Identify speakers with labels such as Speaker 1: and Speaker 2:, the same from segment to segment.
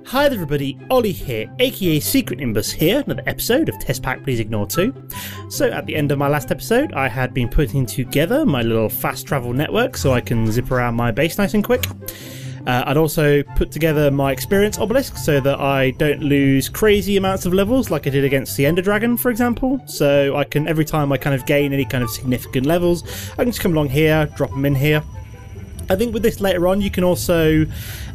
Speaker 1: Hi there everybody, Ollie here, aka Secret Nimbus here, another episode of Test Pack Please Ignore 2. So at the end of my last episode, I had been putting together my little fast travel network so I can zip around my base nice and quick. I'd also put together my experience obelisk so that I don't lose crazy amounts of levels like I did against the Ender Dragon, for example. So I can, every time I kind of gain any kind of significant levels, I can just come along here, drop them in here. I think with this later on you can also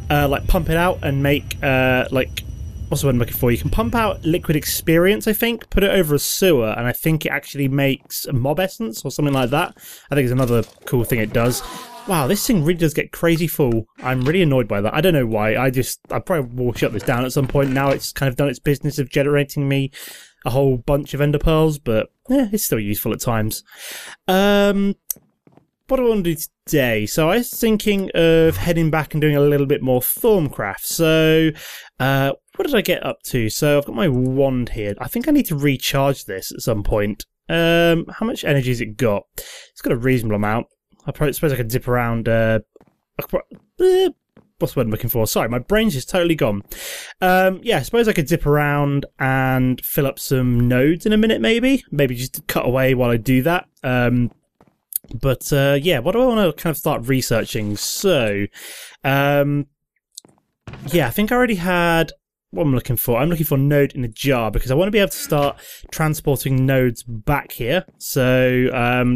Speaker 1: like pump it out and make like, what's the word I'm looking for? You can pump out liquid experience, I think, put it over a sewer, and I think it actually makes a mob essence or something like that. I think it's another cool thing it does. Wow, this thing really does get crazy full. I'm really annoyed by that. I don't know why. I probably will shut this down at some point. Now it's kind of done its business of generating me a whole bunch of ender pearls, but yeah, it's still useful at times. What do I want to do today? So I was thinking of heading back and doing a little bit more Thaumcraft. So what did I get up to? So I've got my wand here. I think I need to recharge this at some point. How much energy has it got? It's got a reasonable amount. I suppose I could zip around. What's the word I'm looking for? Sorry, my brain's just totally gone. Yeah, I suppose I could zip around and fill up some nodes in a minute, maybe. Maybe just cut away while I do that. But yeah, what do I want to kind of start researching? So, yeah, I think I already had what I'm looking for. I'm looking for node in a jar because I want to be able to start transporting nodes back here. So,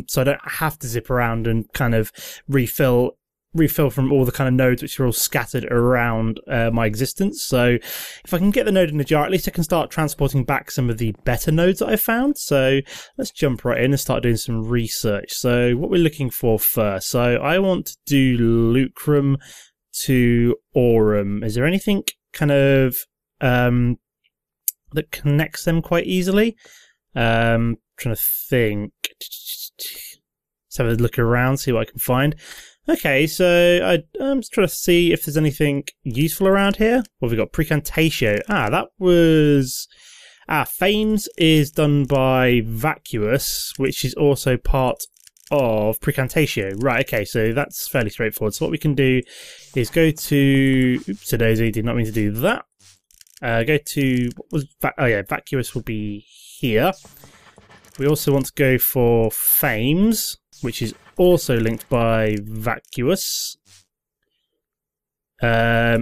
Speaker 1: so I don't have to zip around and kind of refill from all the kind of nodes which are all scattered around my existence. So if I can get the node in the jar, at least I can start transporting back some of the better nodes that I found. So let's jump right in and start doing some research. So what we're looking for first. So I want to do lucrum to aurum. Is there anything kind of that connects them quite easily? Trying to think. Let's have a look around, see what I can find. Okay, so I'm just trying to see if there's anything useful around here. What have we got? Precantatio. That was... Fames is done by Vacuous, which is also part of Precantatio. Right, okay, so that's fairly straightforward. So what we can do is go to... Oops, daisy, did not mean to do that. Go to... What was... Oh yeah, Vacuous will be here. We also want to go for Fames, which is also linked by Vacuous. Yeah,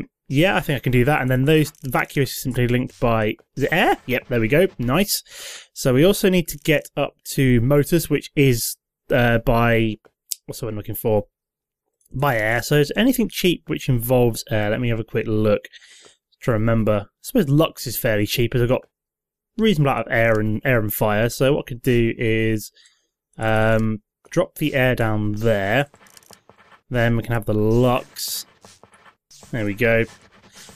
Speaker 1: I think I can do that. And then those Vacuous is simply linked by... Is it air? Yep, there we go. Nice. So we also need to get up to motors, which is by... What's the word I'm looking for? By air. So is anything cheap which involves air? Let me have a quick look. Try to remember. I suppose Lux is fairly cheap as I've got reasonable amount of air and fire. So what I could do is... drop the air down there. Then we can have the Lux. There we go.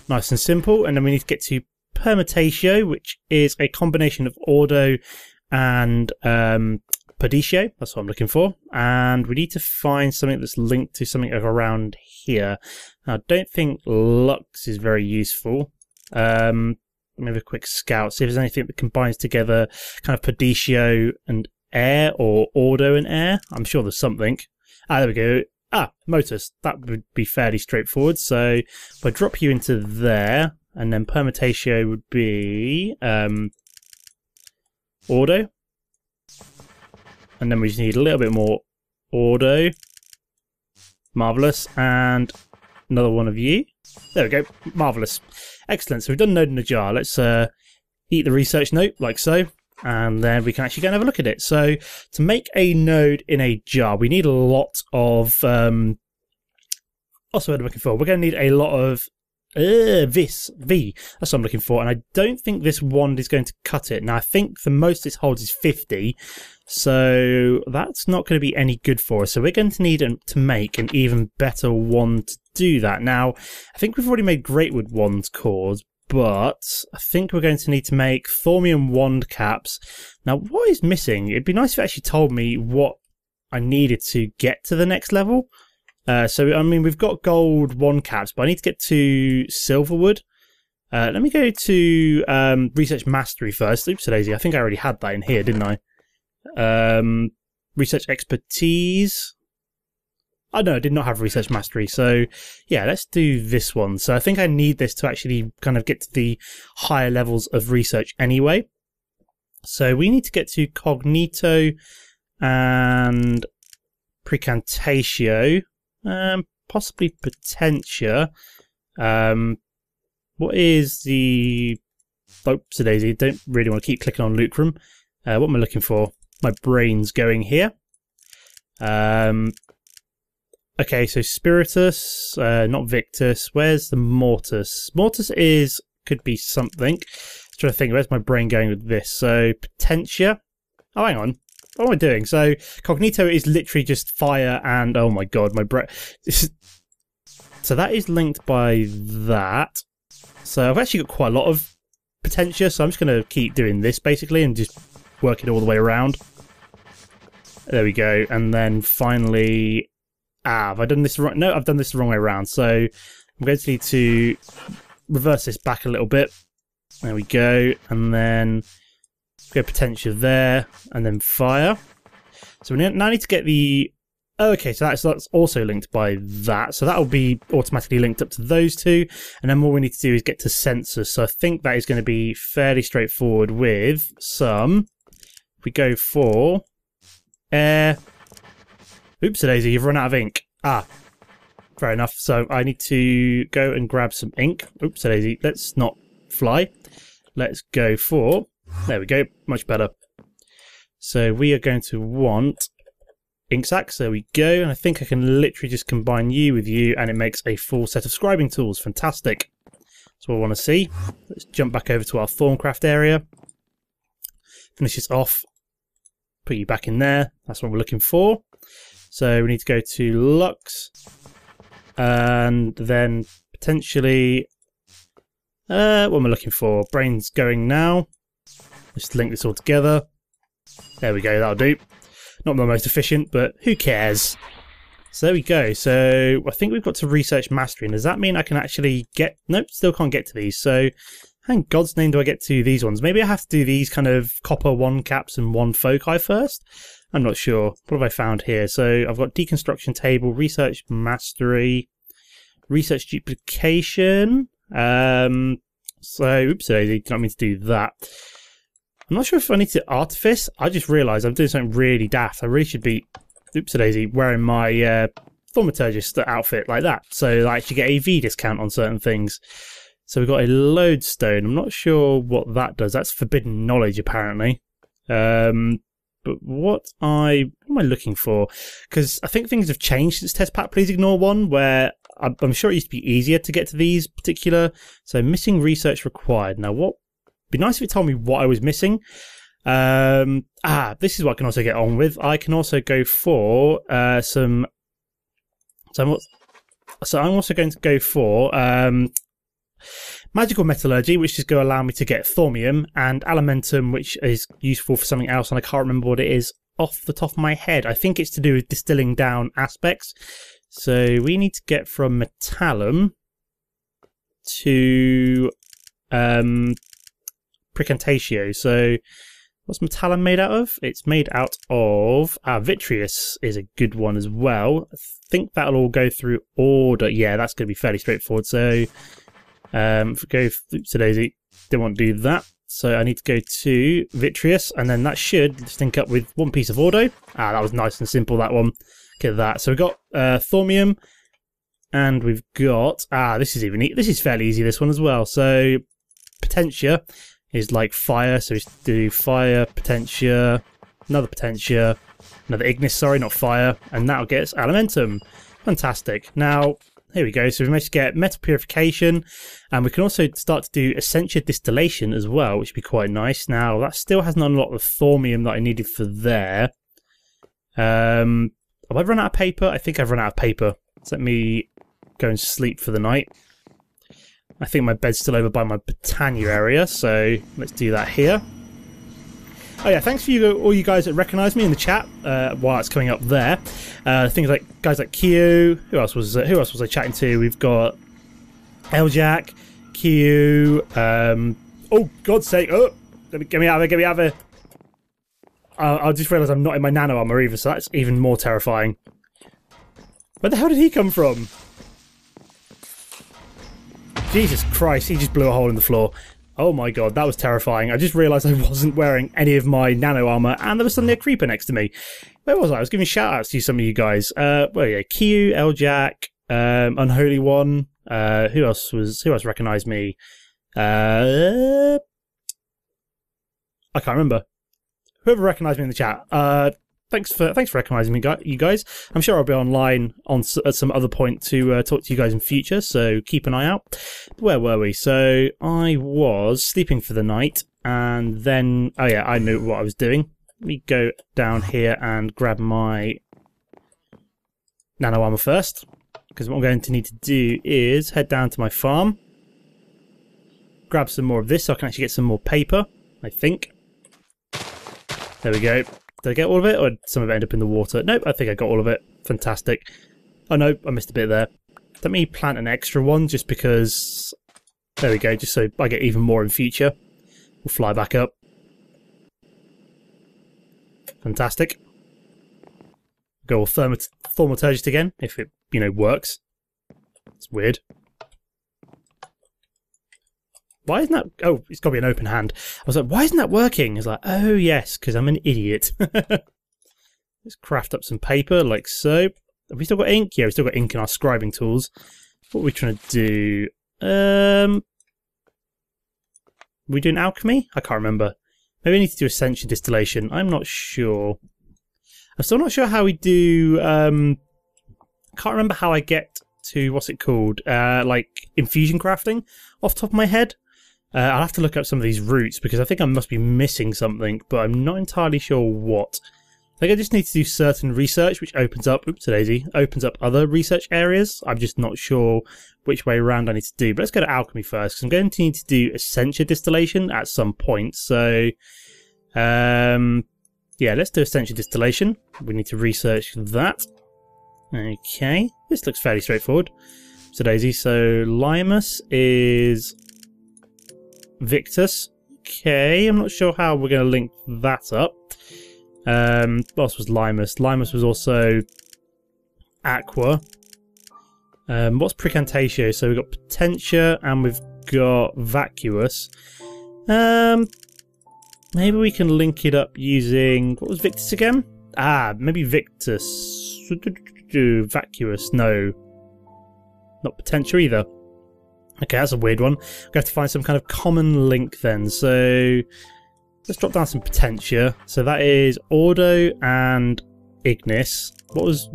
Speaker 1: Nice and simple. And then we need to get to Permutatio, which is a combination of Ordo and Perditio. That's what I'm looking for. And we need to find something that's linked to something around here. Now, I don't think Lux is very useful. Let me have a quick scout. See if there's anything that combines together kind of Perditio and air or Ordo and air. I'm sure there's something. There we go. Motors. That would be fairly straightforward. So if I drop you into there, and then Permutatio would be Ordo. And then we just need a little bit more Ordo. Marvellous. And another one of you. There we go. Marvellous. Excellent. So we've done node in a jar. Let's eat the research note, like so. And then we can actually go and have a look at it. So to make a node in a jar, we need a lot of... what's the word I'm looking for? We're going to need a lot of... V. That's what I'm looking for. And I don't think this wand is going to cut it. Now, I think the most this holds is 50. So that's not going to be any good for us. So we're going to need to make an even better wand to do that. Now, I think we've already made Greatwood wand cores, but I think we're going to need to make Thaumium wand caps. Now, what is missing? It'd be nice if it actually told me what I needed to get to the next level. So, I mean, we've got gold wand caps, but I need to get to Silverwood. Let me go to Research Mastery first. Oops, daisy. I think I already had that in here, didn't I? Research Expertise. Oh no, I did not have research mastery. So yeah, let's do this one. So I think I need this to actually kind of get to the higher levels of research anyway. So we need to get to cognito and precantatio, possibly potentia. What is the... Oops, daisy. Don't really want to keep clicking on lucrum. What am I looking for? My brain's going here. Okay, so spiritus, not victus. Where's the mortis? Mortis could be something. I'm trying to think, where's my brain going with this? So potentia. Oh, hang on. What am I doing? So cognito is literally just fire and, oh my god, my brain. So that is linked by that. So I've actually got quite a lot of potentia, so I'm just going to keep doing this basically and just work it all the way around. There we go. And then finally... have I done this wrong? No, I've done this the wrong way around. So I'm going to need to reverse this back a little bit. There we go. And then go potential there. And then fire. So we now need to get the... Oh, okay, so that's also linked by that. So that will be automatically linked up to those two. And then all we need to do is get to sensors. So I think that is going to be fairly straightforward with some... If we go for... air... Oops, daisy, you've run out of ink. Ah, fair enough. So I need to go and grab some ink. Oops, daisy, let's not fly. Let's go for... There we go, much better. So we are going to want ink sacs. There we go. And I think I can literally just combine you with you and it makes a full set of scribing tools. Fantastic. That's what I want to see. Let's jump back over to our Thaumcraft area. Finish this off. Put you back in there. That's what we're looking for. So we need to go to Lux and then potentially, what am I looking for? Brain's going now. Let's link this all together. There we go, that'll do. Not the most efficient, but who cares? So there we go. So I think we've got to research mastery. And does that mean I can actually get... Nope, still can't get to these. So how in God's name do I get to these ones? Maybe I have to do these kind of copper 1 caps and 1 foci first? I'm not sure. What have I found here? So I've got deconstruction table, research mastery, research duplication. So, oops, I did not mean to do that. I'm not sure if I need to artifice. I just realised I'm doing something really daft. I really should be, oops, daisy, wearing my thaumaturgist outfit like that. So I actually get a V discount on certain things. So we've got a lodestone. I'm not sure what that does. That's forbidden knowledge, apparently. But what am I looking for? Because I think things have changed since test pack Please Ignore 1, where I'm sure it used to be easier to get to these particular. So missing research required. Now, what be nice if it told me what I was missing. This is what I can also get on with. I can also go for some. So I'm also going to go for magical metallurgy, which is going to allow me to get thaumium, and alimentum, which is useful for something else, and I can't remember what it is off the top of my head. I think it's to do with distilling down aspects. So we need to get from metallum to precantatio. So what's metallum made out of? It's made out of vitreous is a good one as well. I think that'll all go through order. Yeah, that's going to be fairly straightforward. So if we go to daisy, don't want to do that. So I need to go to vitreous, and then that should sync up with one piece of auto. That was nice and simple, that one. Look at that. So we've got thaumium, and we've got this is fairly easy, this one as well. So potentia is like fire, so we do fire, potentia, another potentia, another ignis, sorry, not fire, and that'll get us alimentum. Fantastic. Now here we go. So we managed to get metal purification, and we can also start to do essentia distillation as well, which would be quite nice. Now that still hasn't unlocked the thaumium that I needed for there. Have I run out of paper? I think I've run out of paper. So let me go and sleep for the night. I think my bed's still over by my Britannia area, so let's do that here. Oh yeah, thanks for all you guys that recognise me in the chat while it's coming up there. Things like guys like Q. Who else was I chatting to? We've got Eljack, Q. Oh God's sake! Oh, get me out of there! Get me out of there! I just realised I'm not in my nano armor either, so that's even more terrifying. Where the hell did he come from? Jesus Christ, he just blew a hole in the floor. Oh my god, that was terrifying. I just realised I wasn't wearing any of my nano armour, and there was suddenly a creeper next to me. Where was I? I was giving shout outs to some of you guys. Well, yeah, Q, L-Jack, Unholy One. Who else recognised me? I can't remember. Whoever recognised me in the chat. Thanks for recognising me, you guys. I'm sure I'll be online at some other point to talk to you guys in future, so keep an eye out. Where were we? So I was sleeping for the night, and then oh yeah, I knew what I was doing. Let me go down here and grab my nano armor first, because what I'm going to need to do is head down to my farm, grab some more of this so I can actually get some more paper, I think. There we go. Did I get all of it, or did some of it end up in the water? Nope, I think I got all of it. Fantastic. Oh no, I missed a bit there. Let me plant an extra one just because... There we go, just so I get even more in future. We'll fly back up. Fantastic. Go all thaumaturgist again, if it, works. It's weird. Why isn't that... Oh, it's got to be an open hand. I was like, why isn't that working? It's like, oh yes, because I'm an idiot. Let's craft up some paper, like so. Have we still got ink? Yeah, we've still got ink in our scribing tools. What are we trying to do? We doing alchemy? I can't remember. Maybe I need to do ascension distillation. I'm not sure. I'm still not sure how we do... can't remember how I get to... What's it called? Like, infusion crafting off the top of my head. I'll have to look up some of these routes because I think I must be missing something, but I'm not entirely sure what. I think I just need to do certain research, which opens up, opens up other research areas. I'm just not sure which way around I need to do. But let's go to alchemy first, because I'm going to need to do ascension distillation at some point. So, yeah, let's do ascension distillation. We need to research that. Okay, this looks fairly straightforward. So Limus is Victus. Okay, I'm not sure how we're going to link that up. What else was Limus? Limus was also Aqua. What's Precantatio? So we've got Potentia and we've got Vacuous. Maybe we can link it up using... What was Victus again? Ah, maybe Victus. Vacuous. No. Not Potentia either. Okay, that's a weird one. We have to find some kind of common link then. So let's drop down some Potentia. So that is Ordo and Ignis. What was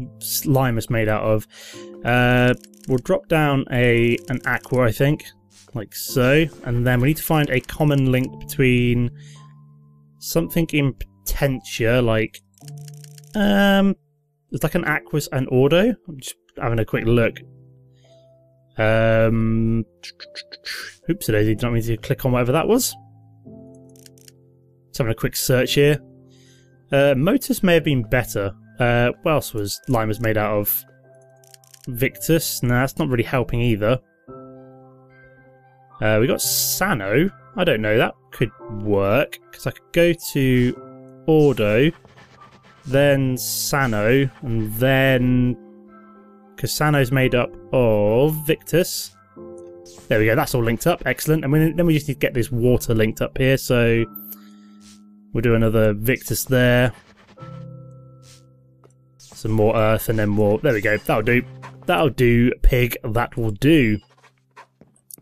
Speaker 1: Limus made out of? We'll drop down an Aqua, I think, like so. And then we need to find a common link between something in Potentia, like it's like an Aquas and Ordo. I'm just having a quick look. Oops, daisy, did not mean to click on whatever that was. Just having a quick search here. Motus may have been better. What else was Limus made out of? Victus? Nah, that's not really helping either. We got Sano. I don't know, that could work. Because I could go to Ordo, then Sano, and then... Because Sano's made up of Victus. There we go, that's all linked up. Excellent. And then we just need to get this water linked up here. So we'll do another Victus there. Some more earth and then more. There we go. That'll do. That'll do, pig. That will do.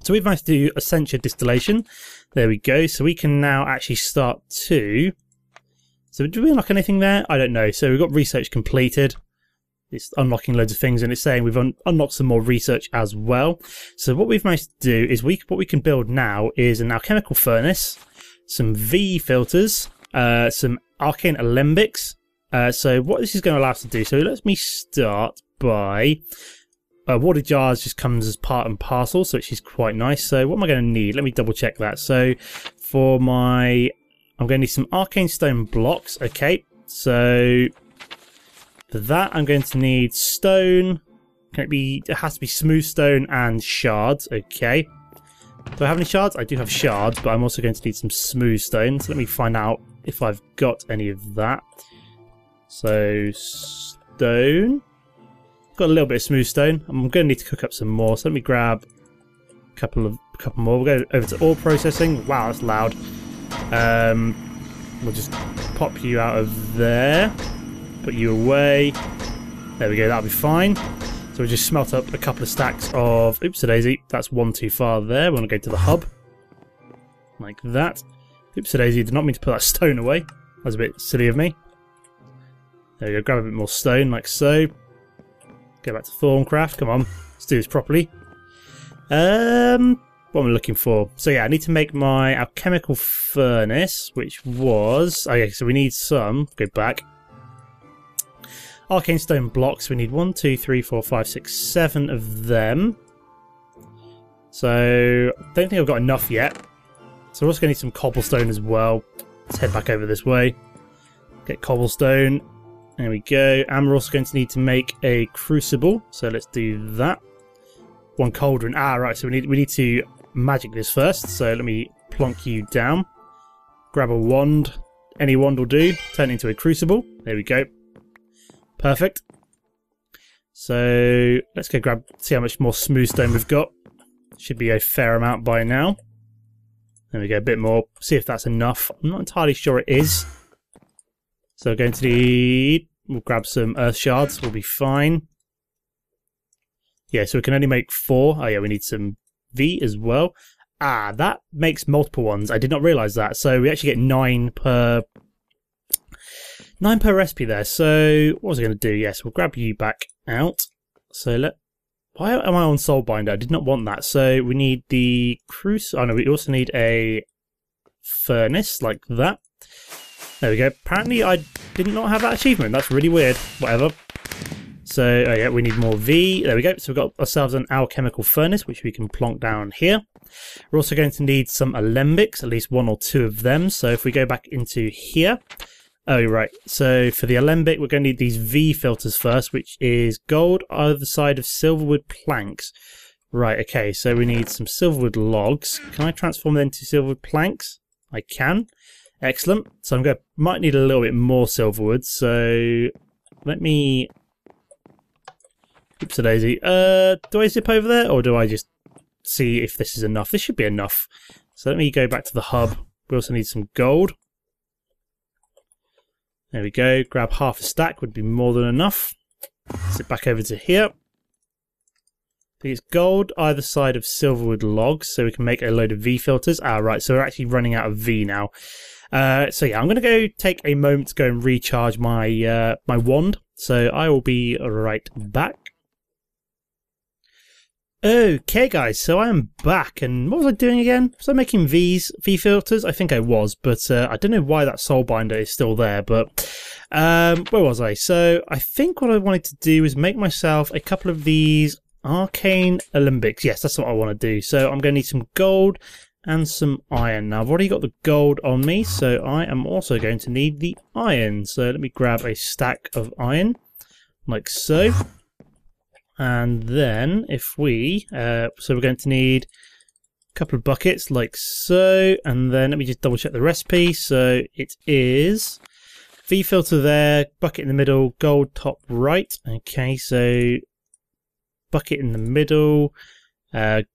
Speaker 1: So we've managed to do ascension distillation. There we go. So we can now actually start to... So do we unlock anything there? I don't know. So we've got research completed. It's unlocking loads of things, and it's saying we've unlocked some more research as well. So what we've managed to do is what we can build now is an alchemical furnace, some V filters, some arcane alembics. So what this is going to allow us to do, so let me start by... water jars just comes as part and parcel, so which is quite nice. So what am I going to need? Let me double check that. So for my... I'm going to need some arcane stone blocks. Okay, so... For that, I'm going to need stone. It has to be smooth stone and shards. Okay. Do I have any shards? I do have shards, but I'm also going to need some smooth stone. So let me find out if I've got any of that. So, stone. got a little bit of smooth stone. I'm going to need to cook up some more, so let me grab a couple more. We'll go over to ore processing. Wow, that's loud. We'll just pop you out of there, put you away. There we go, that'll be fine. So we'll just smelt up a couple of stacks of, oops-a-daisy, that's one too far there. We want to go to the hub, like that. Oops-a-daisy, did not mean to put that stone away. That was a bit silly of me. There we go, grab a bit more stone, like so. Go back to Thaumcraft, come on, let's do this properly. What am I looking for? So yeah, I need to make my alchemical furnace, which was... Okay, so we need some, go back. Arcane stone blocks, we need 1, 2, 3, 4, 5, 6, 7 of them. So, I don't think I've got enough yet. So we're also going to need some cobblestone as well. Let's head back over this way. Get cobblestone. There we go. And we're also going to need to make a crucible. So let's do that. One cauldron. Ah, right. So we need to magic this first. So let me plonk you down. Grab a wand. Any wand will do. Turn it into a crucible. There we go. Perfect. So let's go see how much more smooth stone we've got. Should be a fair amount by now. There we go, a bit more. See if that's enough. I'm not entirely sure it is. So we're going to need... We'll grab some earth shards. We'll be fine. Yeah, so we can only make 4. Oh yeah, we need some V as well. Ah, that makes multiple ones. I did not realise that. So we actually get 9 per recipe there. So what was I going to do? Yes, we'll grab you back out. So why am I on Soulbinder? I did not want that. So we need the crucible. Oh no, we also need a furnace like that. There we go. Apparently I did not have that achievement. That's really weird. Whatever. So, oh yeah, we need more V. There we go. So we've got ourselves an alchemical furnace, which we can plonk down here. We're also going to need some alembics, at least 1 or 2 of them. So if we go back into here. Oh, right. So for the alembic, we're going to need these V filters first, which is gold either side of silverwood planks. Right, okay. So we need some silverwood logs. Can I transform them into silverwood planks? I can. Excellent. So might need a little bit more silverwood. So let me... Oops-a-daisy. Do I zip over there, or do I just see if this is enough? This should be enough. So let me go back to the hub. We also need some gold. There we go. Grab half a stack would be more than enough. Sit back over to here. I think it's gold either side of silverwood logs, so we can make a load of V filters. Ah, right. So we're actually running out of V now. So yeah, I'm going to go take a moment to go and recharge my my wand. So I will be right back. Okay guys, so I am back, and what was I doing again? Was I making V filters? I think I was, but I don't know why that Soulbinder is still there, but where was I? So I think what I wanted to do is make myself a couple of these arcane alembics. Yes, that's what I want to do. So I'm going to need some gold and some iron. Now I've already got the gold on me, so I am also going to need the iron. So let me grab a stack of iron, like so. And then if we, so we're going to need a couple of buckets like so, and then let me just double check the recipe. So it is V filter there, bucket in the middle, gold top right. Okay, so bucket in the middle,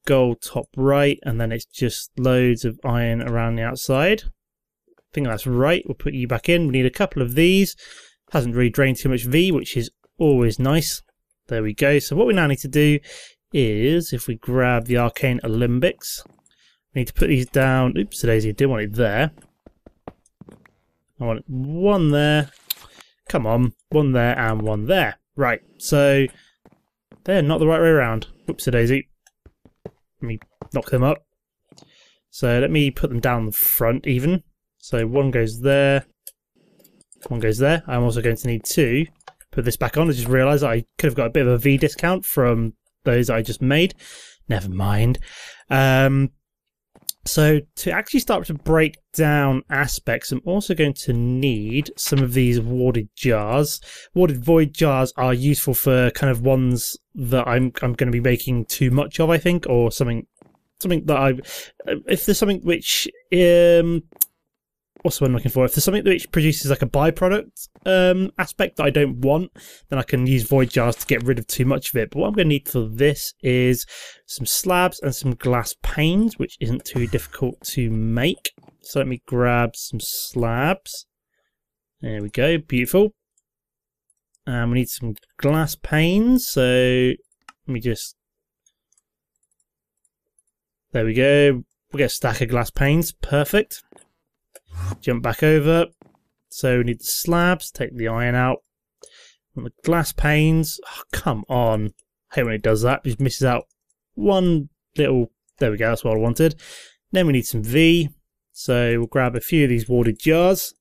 Speaker 1: gold top right, and then it's just loads of iron around the outside. I think that's right. We'll put you back in. We need a couple of these. Hasn't really drained too much V, which is always nice. There we go. So what we now need to do is, if we grab the arcane alembics, we need to put these down. Oops, daisy, I didn't want it there. I want one there. Come on, one there and one there. Right, so they're not the right way around. Oops, daisy. Let me knock them up. So let me put them down the front even. So one goes there, one goes there. I'm also going to need 2. Put this back on. I just realised I could have got a bit of a V discount from those I just made. Never mind. So to actually start to break down aspects, I'm also going to need some of these warded jars. Warded void jars are useful for kind of ones that I'm going to be making too much of, I think, or something that if there's something which what's what I'm looking for? If there's something which produces like a byproduct aspect that I don't want, then I can use void jars to get rid of too much of it. But what I'm going to need for this is some slabs and some glass panes, which isn't too difficult to make. So let me grab some slabs. There we go, beautiful. And we need some glass panes, so let me just... There we go. We'll get a stack of glass panes, perfect. Jump back over. So we need the slabs, take the iron out. And the glass panes, oh, come on. I hate when it does that, it just misses out one little... There we go, that's what I wanted. Then we need some V. So we'll grab a few of these warded jars.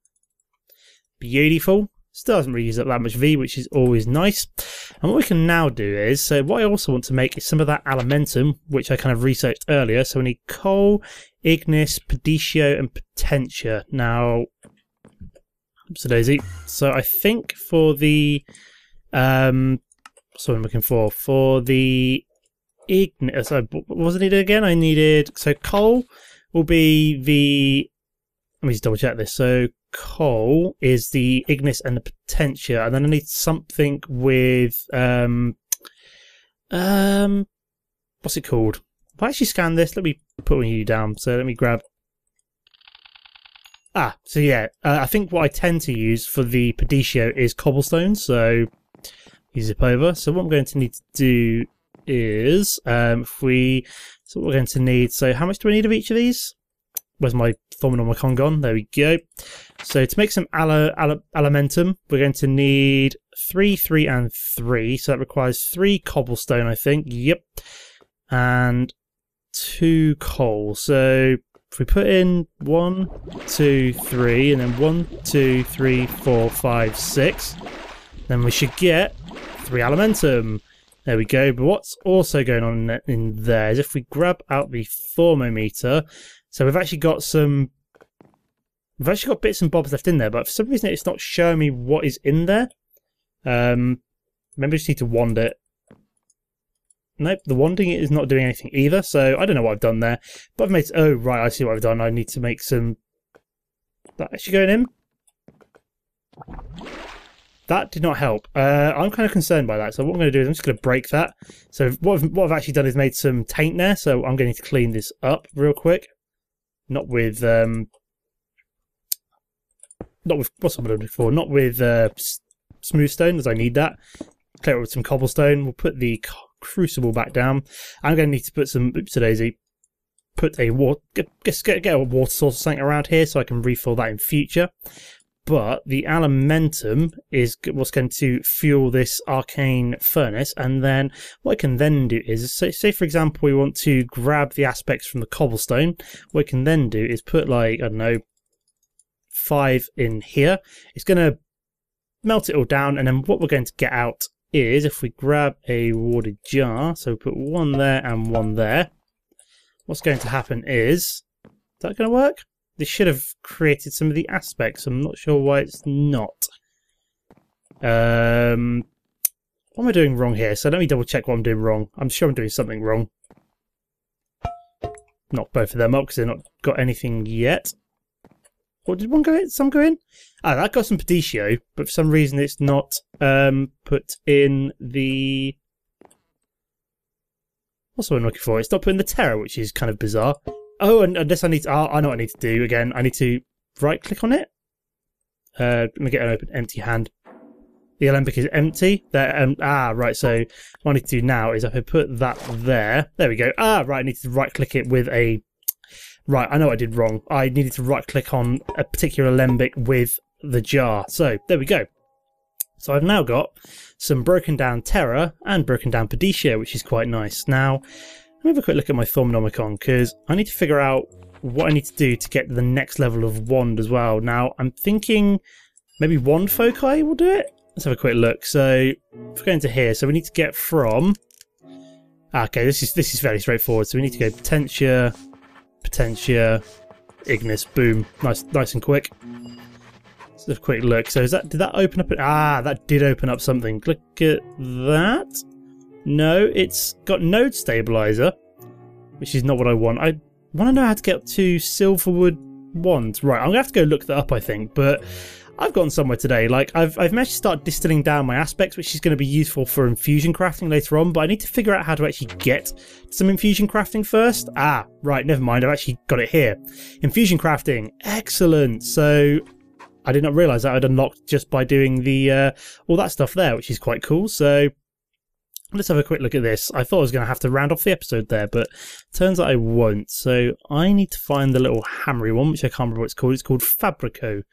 Speaker 1: Beautiful. Still doesn't really use up that much V, which is always nice. And what we can now do is, so what I also want to make is some of that alimentum, which I kind of researched earlier. So we need coal, ignis, pedicio, and potentia. Now, oopsie-daisy. So I think for the, what's what I'm looking for? For the ignis, so what was it needed again? I needed, so coal will be the, let me just double check this. So coal is the ignis and the potentia, and then I need something with what's it called? If I actually scan this, let me put you down. So let me grab. So yeah, I think what I tend to use for the pedicio is cobblestone. So you zip over. So what I'm going to need to do is so what we're going to need. So how much do I need of each of these? Where's my Thaumcraft gone? There we go. So to make some alimentum, we're going to need 3, 3, and 3. So that requires 3 cobblestone, I think. Yep. And 2 coal. So if we put in 1, 2, 3, and then 1, 2, 3, 4, 5, 6, then we should get 3 alimentum. There we go. But what's also going on in there is if we grab out the thermometer. So we've actually got bits and bobs left in there, but for some reason it's not showing me what is in there. Maybe I just need to wand it. Nope, the wanding is not doing anything either, so I don't know what I've done there. But I've made... Oh, right, I see what I've done. I need to make some... That actually going in? That did not help. I'm kind of concerned by that, so what I'm going to do is I'm just going to break that. So what I've actually done is made some taint there, so I'm going to clean this up real quick. Not with what's I'm looking for? Not with smooth stone, as I need that. Clear it with some cobblestone. We'll put the crucible back down. I'm going to need to put some oopsie-daisy. Put a water, get a water source or something around here so I can refill that in future. But the alimentum is what's going to fuel this arcane furnace, and then what I can then do is, say for example we want to grab the aspects from the cobblestone, what I can then do is put like, I don't know, 5 in here. It's going to melt it all down, and then what we're going to get out is, if we grab a warded jar, so we put 1 there and 1 there, what's going to happen is that going to work? This should have created some of the aspects. I'm not sure why it's not. What am I doing wrong here? So let me double check what I'm doing wrong. I'm sure I'm doing something wrong. Knock both of them up because they've not got anything yet. Or did one go in? Some go in? Ah, that got some pedicio, but for some reason it's not put in the... What's what I'm looking for? It's not put in the terror, which is kind of bizarre. Oh, and this I need to... I know what I need to do again. I need to right-click on it. Let me get an open empty hand. The alembic is empty. There, right, so what I need to do now is if I put that there... There we go. Right, I need to right-click it with a... Right, I know what I did wrong. I needed to right-click on a particular alembic with the jar. So, there we go. So I've now got some broken down terror and broken down pedicio, which is quite nice. Now... Let me have a quick look at my Thaumcraft because I need to figure out what I need to do to get the next level of wand as well. Now, I'm thinking maybe wand foci will do it. Let's have a quick look. So, if we're going to here, so we need to get from... Okay, this is fairly straightforward. So we need to go potentia, ignis, boom. Nice and quick. Let's have a quick look. So did that open up... that did open up something. Look at that. No, it's got node stabilizer, which is not what I want. I want to know how to get up to Silverwood wand. Right, I'm going to have to go look that up, I think, but I've gotten somewhere today. Like, I've managed to start distilling down my aspects, which is going to be useful for infusion crafting later on, but I need to figure out how to actually get some infusion crafting first. Ah, right, never mind. I've actually got it here. Infusion crafting. Excellent. So I did not realise that I'd unlocked just by doing the all that stuff there, which is quite cool. So let's have a quick look at this. I thought I was going to have to round off the episode there, but turns out I won't. So I need to find the little hammery one, which I can't remember what it's called. It's called Fabrico.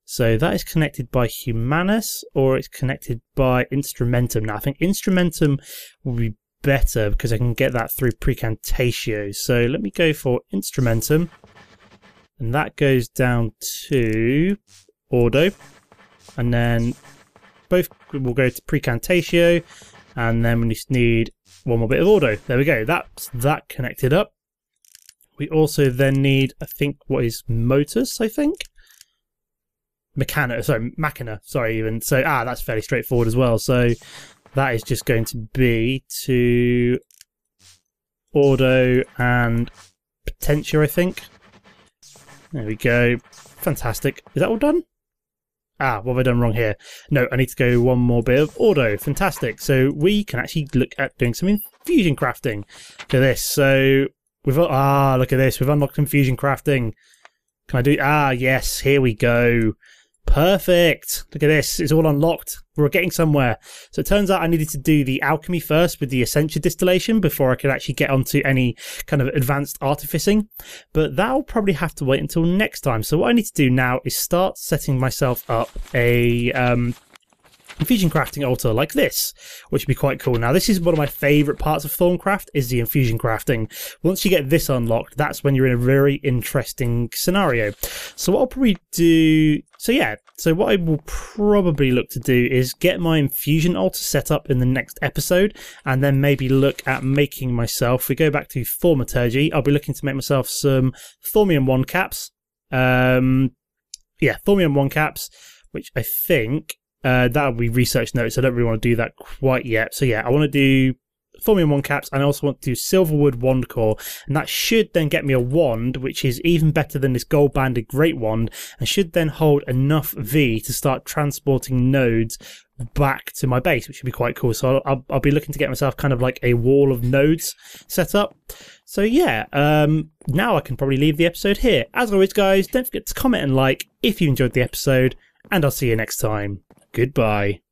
Speaker 1: So that is connected by Humanus, or it's connected by Instrumentum. Now I think Instrumentum will be better because I can get that through Precantatio. So let me go for Instrumentum, and that goes down to Ordo, and then both will go to Precantatio, and then we just need one more bit of Ordo. There we go. That's that connected up. We also then need, I think, what is Motus, I think? Machina, sorry, even. So, that's fairly straightforward as well. So, that is just going to be to Ordo and Potentia, I think. There we go. Fantastic. Is that all done? What have I done wrong here? No, I need to go one more bit of Ordo. Fantastic. So, we can actually look at doing some infusion crafting. Look at this. So, look at this. We've unlocked infusion crafting. Can I do... yes, here we go. Perfect. Look at this. It's all unlocked. We're getting somewhere. So it turns out I needed to do the alchemy first with the essentia distillation before I could actually get onto any kind of advanced artificing. But that'll probably have to wait until next time. So what I need to do now is start setting myself up a infusion crafting altar like this, which would be quite cool. Now this is one of my favourite parts of Thaumcraft, is the infusion crafting. Once you get this unlocked, that's when you're in a very interesting scenario. So what I'll probably do, so what I will probably look to do is get my infusion altar set up in the next episode, and then maybe look at making myself, if we go back to Thaumaturgy, I'll be looking to make myself some Thaumium wand caps. Thaumium wand caps, which I think that'll be research notes. I don't really want to do that quite yet. So I want to do Thaumium wand caps, and I also want to do Silverwood wand core, and that should then get me a wand which is even better than this gold banded great wand, and should then hold enough V to start transporting nodes back to my base, which would be quite cool. So I'll be looking to get myself kind of like a wall of nodes set up. So now I can probably leave the episode here. As always, guys, don't forget to comment and like if you enjoyed the episode, and I'll see you next time. Goodbye.